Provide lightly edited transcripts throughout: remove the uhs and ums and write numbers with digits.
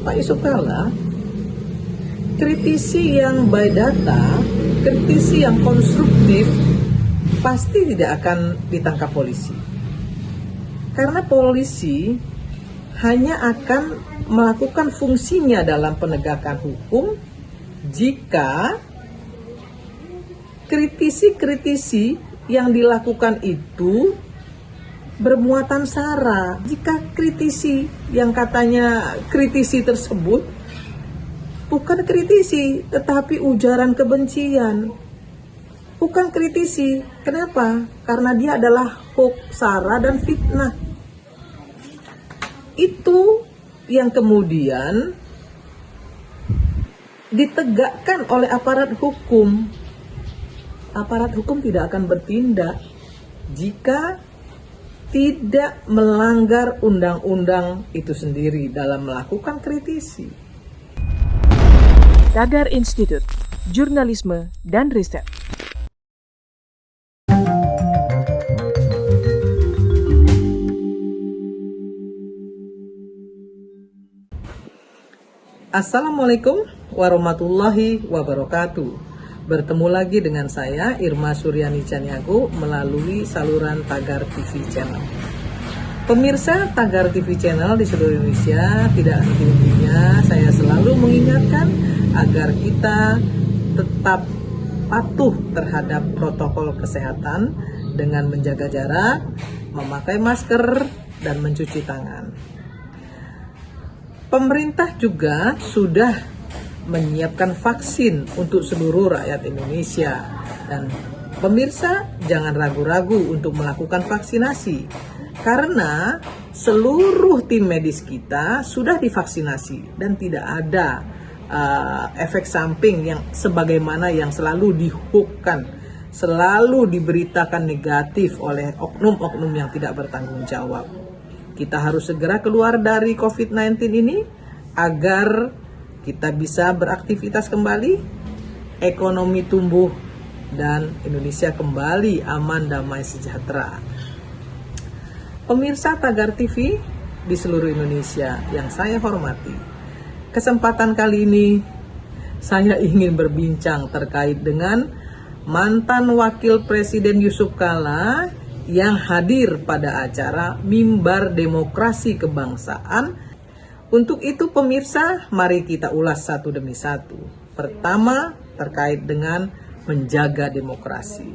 Pak Yusuf Kalla, kritisi yang by data, kritisi yang konstruktif pasti tidak akan ditangkap polisi. Karena polisi hanya akan melakukan fungsinya dalam penegakan hukum jika kritisi-kritisi yang dilakukan itu bermuatan sara. Jika kritisi yang katanya kritisi tersebut bukan kritisi, tetapi ujaran kebencian. Bukan kritisi. Kenapa? Karena dia adalah hoax, sara, dan fitnah. Itu yang kemudian ditegakkan oleh aparat hukum. Aparat hukum tidak akan bertindak jika tidak melanggar undang-undang itu sendiri dalam melakukan kritisi. Tagar Institut Jurnalisme dan Riset. Assalamualaikum warahmatullahi wabarakatuh. Bertemu lagi dengan saya Irma Suryani Caniago melalui saluran Tagar TV Channel. Pemirsa Tagar TV Channel di seluruh Indonesia, tidak henti-hentinya saya selalu mengingatkan agar kita tetap patuh terhadap protokol kesehatan dengan menjaga jarak, memakai masker, dan mencuci tangan. Pemerintah juga sudah menyiapkan vaksin untuk seluruh rakyat Indonesia. Dan pemirsa jangan ragu-ragu untuk melakukan vaksinasi. Karena seluruh tim medis kita sudah divaksinasi dan tidak ada efek samping yang sebagaimana yang selalu dihoaxkan, selalu diberitakan negatif oleh oknum-oknum yang tidak bertanggung jawab. Kita harus segera keluar dari COVID-19 ini agar kita bisa beraktivitas kembali, ekonomi tumbuh, dan Indonesia kembali aman, damai, sejahtera. Pemirsa Tagar TV di seluruh Indonesia yang saya hormati, kesempatan kali ini saya ingin berbincang terkait dengan mantan Wakil Presiden Yusuf Kalla yang hadir pada acara Mimbar Demokrasi Kebangsaan. Untuk itu pemirsa, mari kita ulas satu demi satu. Pertama, terkait dengan menjaga demokrasi.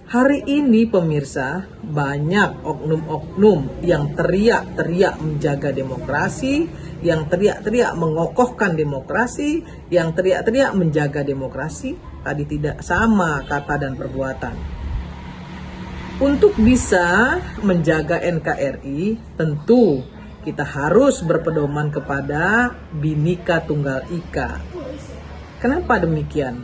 Hari ini pemirsa, banyak oknum-oknum yang teriak-teriak menjaga demokrasi, yang teriak-teriak mengokohkan demokrasi, yang teriak-teriak menjaga demokrasi. Tadi tidak sama kata dan perbuatan. Untuk bisa menjaga NKRI, tentu kita harus berpedoman kepada Bhinneka Tunggal Ika. Kenapa demikian?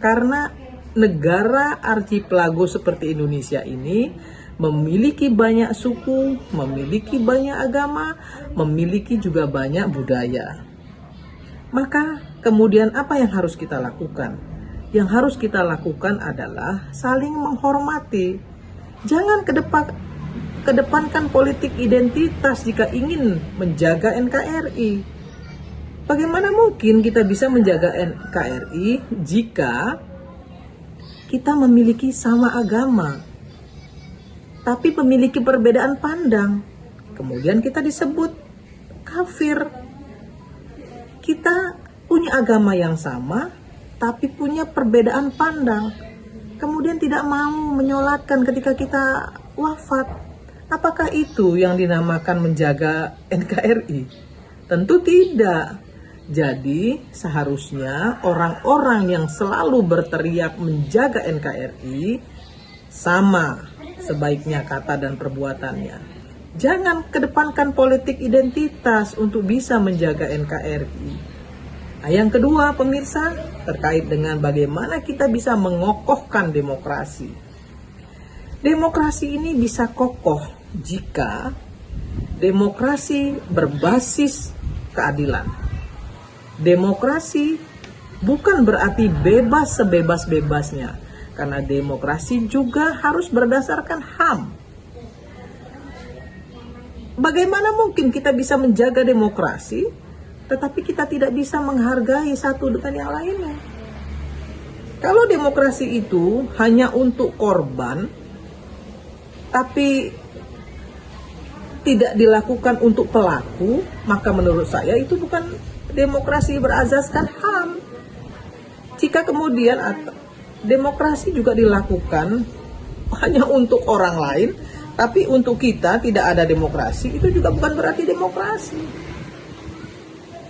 Karena negara archipelago seperti Indonesia ini memiliki banyak suku, memiliki banyak agama, memiliki juga banyak budaya. Maka kemudian apa yang harus kita lakukan? Yang harus kita lakukan adalah saling menghormati. Jangan kedepankan politik identitas jika ingin menjaga NKRI. Bagaimana mungkin kita bisa menjaga NKRI jika kita memiliki sama agama, tapi memiliki perbedaan pandang? Kemudian kita disebut kafir. Kita punya agama yang sama, tapi punya perbedaan pandang. Kemudian tidak mau menyolatkan ketika kita wafat. Apakah itu yang dinamakan menjaga NKRI? Tentu tidak. Jadi seharusnya orang-orang yang selalu berteriak menjaga NKRI sama sebaiknya kata dan perbuatannya. Jangan kedepankan politik identitas untuk bisa menjaga NKRI. Nah, yang kedua pemirsa, terkait dengan bagaimana kita bisa mengokohkan demokrasi. Demokrasi ini bisa kokoh jika demokrasi berbasis keadilan. Demokrasi bukan berarti bebas sebebas-bebasnya, karena demokrasi juga harus berdasarkan HAM. bagaimana mungkin kita bisa menjaga demokrasi, tetapi kita tidak bisa menghargai satu dengan yang lainnya? Kalau demokrasi itu hanya untuk korban, tapi tidak dilakukan untuk pelaku, maka menurut saya itu bukan demokrasi berazaskan HAM. Jika kemudian demokrasi juga dilakukan hanya untuk orang lain, tapi untuk kita tidak ada demokrasi, itu juga bukan berarti demokrasi.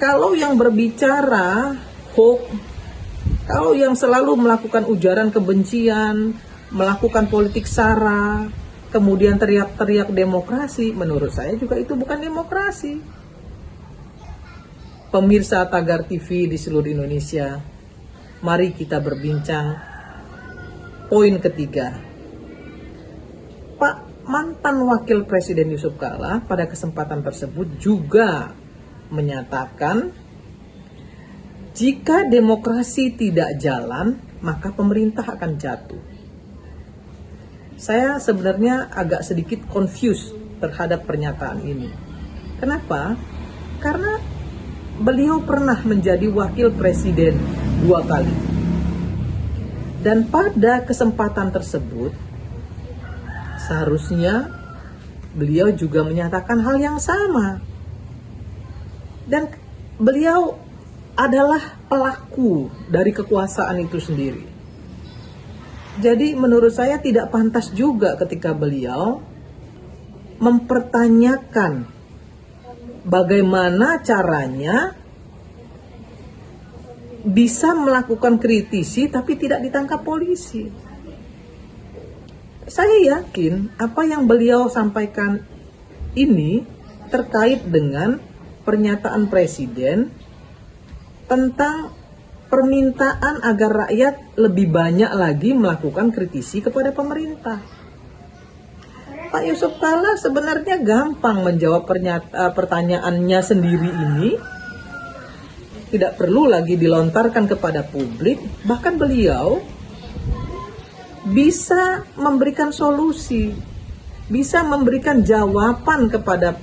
Kalau yang berbicara hoax, kalau yang selalu melakukan ujaran kebencian, melakukan politik sara, kemudian teriak-teriak demokrasi, menurut saya juga itu bukan demokrasi. Pemirsa Tagar TV di seluruh Indonesia, mari kita berbincang. Poin ketiga, Pak mantan Wakil Presiden Yusuf Kala pada kesempatan tersebut juga menyatakan jika demokrasi tidak jalan, maka pemerintah akan jatuh. Saya sebenarnya agak sedikit confused terhadap pernyataan ini. Kenapa? Karena beliau pernah menjadi Wakil Presiden 2 kali. Dan pada kesempatan tersebut, seharusnya beliau juga menyatakan hal yang sama. Dan beliau adalah pelaku dari kekuasaan itu sendiri. Jadi menurut saya tidak pantas juga ketika beliau mempertanyakan bagaimana caranya bisa melakukan kritisi tapi tidak ditangkap polisi. Saya yakin apa yang beliau sampaikan ini terkait dengan pernyataan Presiden tentang permintaan agar rakyat lebih banyak lagi melakukan kritisi kepada pemerintah. Pak Yusuf Kala sebenarnya gampang menjawab pertanyaannya sendiri ini. Tidak perlu lagi dilontarkan kepada publik, bahkan beliau bisa memberikan solusi, bisa memberikan jawaban kepada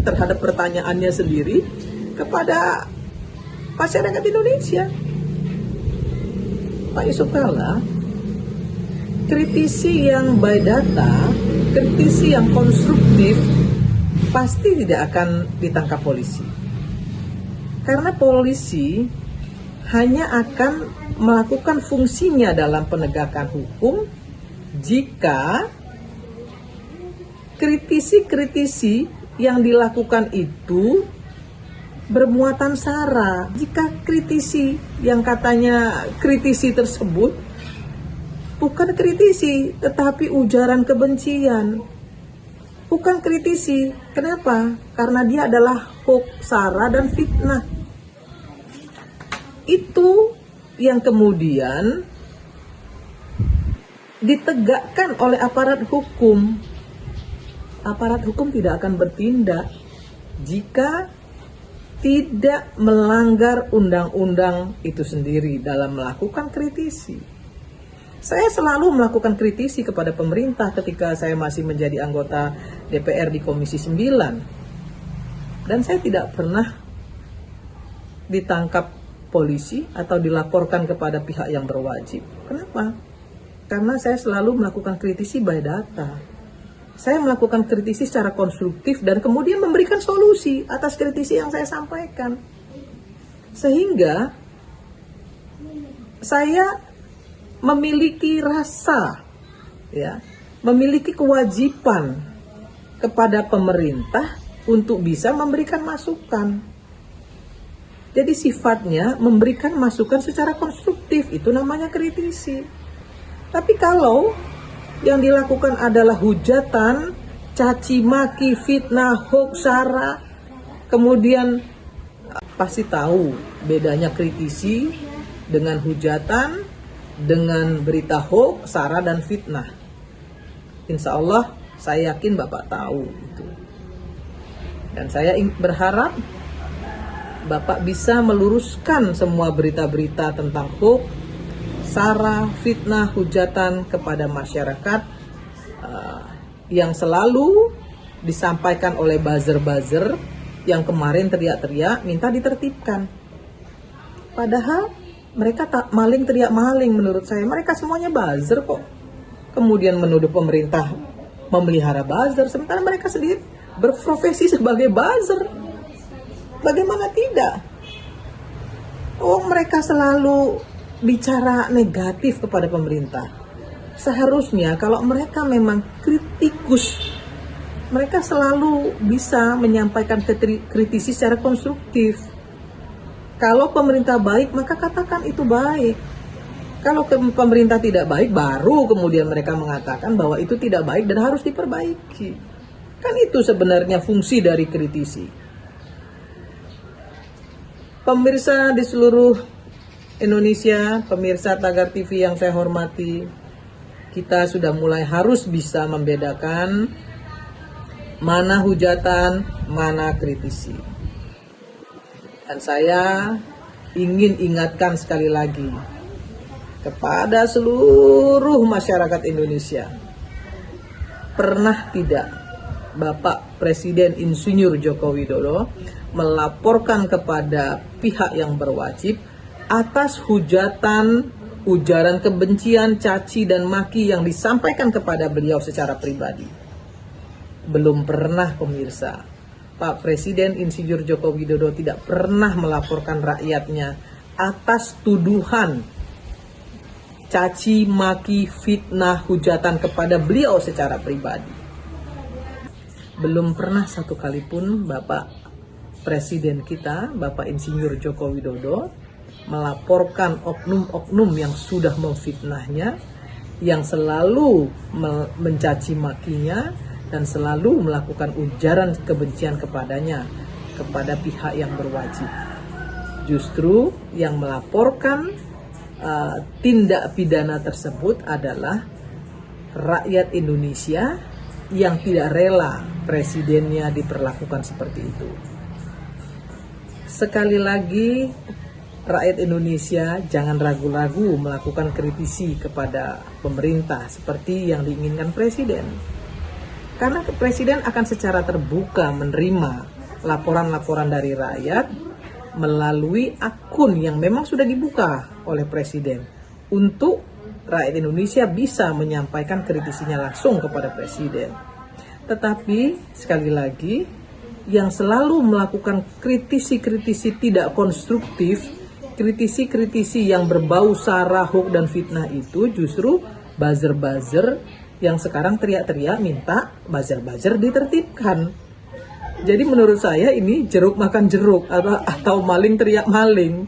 terhadap pertanyaannya sendiri kepada masyarakat Indonesia. Pak Yusuf Kala, kritisi yang by data, kritisi yang konstruktif pasti tidak akan ditangkap polisi. Karena polisi hanya akan melakukan fungsinya dalam penegakan hukum jika kritisi-kritisi yang dilakukan itu bermuatan sara. Jika kritisi yang katanya kritisi tersebut bukan kritisi tetapi ujaran kebencian, bukan kritisi. Kenapa? Karena dia adalah hoax, sara, dan fitnah. Itu yang kemudian ditegakkan oleh aparat hukum. Aparat hukum tidak akan bertindak jika tidak melanggar undang-undang itu sendiri dalam melakukan kritisi. Saya selalu melakukan kritisi kepada pemerintah ketika saya masih menjadi anggota DPR di Komisi 9. Dan saya tidak pernah ditangkap polisi atau dilaporkan kepada pihak yang berwajib. Kenapa? Karena saya selalu melakukan kritisi by data. Saya melakukan kritisi secara konstruktif dan kemudian memberikan solusi atas kritisi yang saya sampaikan. Sehingga saya memiliki rasa, memiliki kewajiban kepada pemerintah untuk bisa memberikan masukan. Jadi sifatnya memberikan masukan secara konstruktif, itu namanya kritisi. Tapi kalau yang dilakukan adalah hujatan, caci maki, fitnah, hoax, sara, kemudian pasti tahu bedanya kritisi dengan hujatan, dengan berita hoax, sara, dan fitnah. Insya Allah saya yakin Bapak tahu itu. Dan saya berharap Bapak bisa meluruskan semua berita-berita tentang hoax, sara, fitnah, hujatan kepada masyarakat yang selalu disampaikan oleh buzzer-buzzer yang kemarin teriak-teriak minta ditertibkan. Padahal mereka tak maling teriak maling menurut saya. Mereka semuanya buzzer kok. Kemudian menuduh pemerintah memelihara buzzer, sementara mereka sendiri berprofesi sebagai buzzer. Bagaimana tidak? Oh, mereka selalu bicara negatif kepada pemerintah. Seharusnya kalau mereka memang kritikus, mereka selalu bisa menyampaikan kritisi secara konstruktif. Kalau pemerintah baik, maka katakan itu baik. Kalau pemerintah tidak baik, baru kemudian mereka mengatakan bahwa itu tidak baik dan harus diperbaiki. Kan itu sebenarnya fungsi dari kritisi. Pemirsa di seluruh Indonesia, pemirsa Tagar TV yang saya hormati, kita sudah mulai harus bisa membedakan mana hujatan, mana kritisi. Dan saya ingin ingatkan sekali lagi kepada seluruh masyarakat Indonesia, pernah tidak Bapak Presiden Insinyur Joko Widodo melaporkan kepada pihak yang berwajib atas hujatan, ujaran kebencian, caci dan maki yang disampaikan kepada beliau secara pribadi? Belum pernah, pemirsa. Pak Presiden Insinyur Joko Widodo tidak pernah melaporkan rakyatnya atas tuduhan caci, maki, fitnah, hujatan kepada beliau secara pribadi. Belum pernah satu kali pun Bapak Presiden kita, Bapak Insinyur Joko Widodo, melaporkan oknum-oknum yang sudah memfitnahnya, yang selalu mencaci makinya, dan selalu melakukan ujaran kebencian kepadanya, kepada pihak yang berwajib. Justru yang melaporkan tindak pidana tersebut adalah rakyat Indonesia yang tidak rela presidennya diperlakukan seperti itu. Sekali lagi, rakyat Indonesia jangan ragu-ragu melakukan kritisi kepada pemerintah seperti yang diinginkan presiden. Karena presiden akan secara terbuka menerima laporan-laporan dari rakyat melalui akun yang memang sudah dibuka oleh presiden untuk rakyat Indonesia bisa menyampaikan kritisinya langsung kepada presiden. Tetapi sekali lagi, yang selalu melakukan kritisi-kritisi tidak konstruktif, kritisi-kritisi yang berbau sara, hoax dan fitnah itu justru buzzer-buzzer yang sekarang teriak-teriak minta buzzer-buzzer ditertibkan. Jadi menurut saya ini jeruk makan jeruk atau maling teriak maling.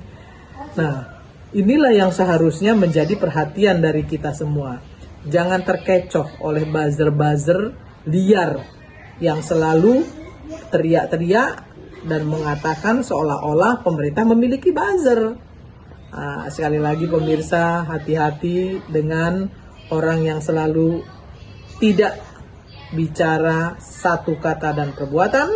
Nah, inilah yang seharusnya menjadi perhatian dari kita semua. Jangan terkecoh oleh buzzer-buzzer liar yang selalu teriak-teriak dan mengatakan seolah-olah pemerintah memiliki buzzer. Nah, sekali lagi pemirsa, hati-hati dengan orang yang selalu tidak bicara satu kata dan perbuatan,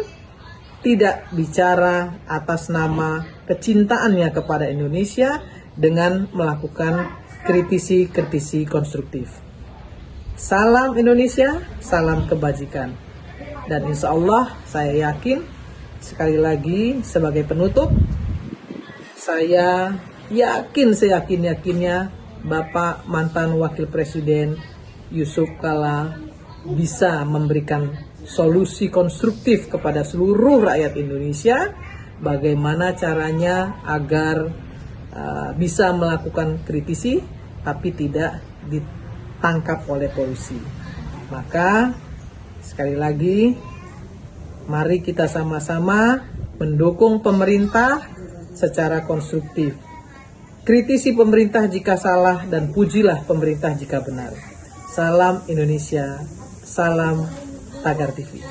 tidak bicara atas nama kecintaannya kepada Indonesia dengan melakukan kritisi-kritisi konstruktif. Salam Indonesia, salam kebajikan. Dan insya Allah saya yakin, sekali lagi sebagai penutup, saya yakin seyakin-yakinnya Bapak mantan Wakil Presiden Yusuf Kala bisa memberikan solusi konstruktif kepada seluruh rakyat Indonesia bagaimana caranya agar bisa melakukan kritisi tapi tidak ditangkap oleh polisi. Maka sekali lagi mari kita sama-sama mendukung pemerintah secara konstruktif. Kritisi pemerintah jika salah dan pujilah pemerintah jika benar. Salam Indonesia, salam Tagar TV.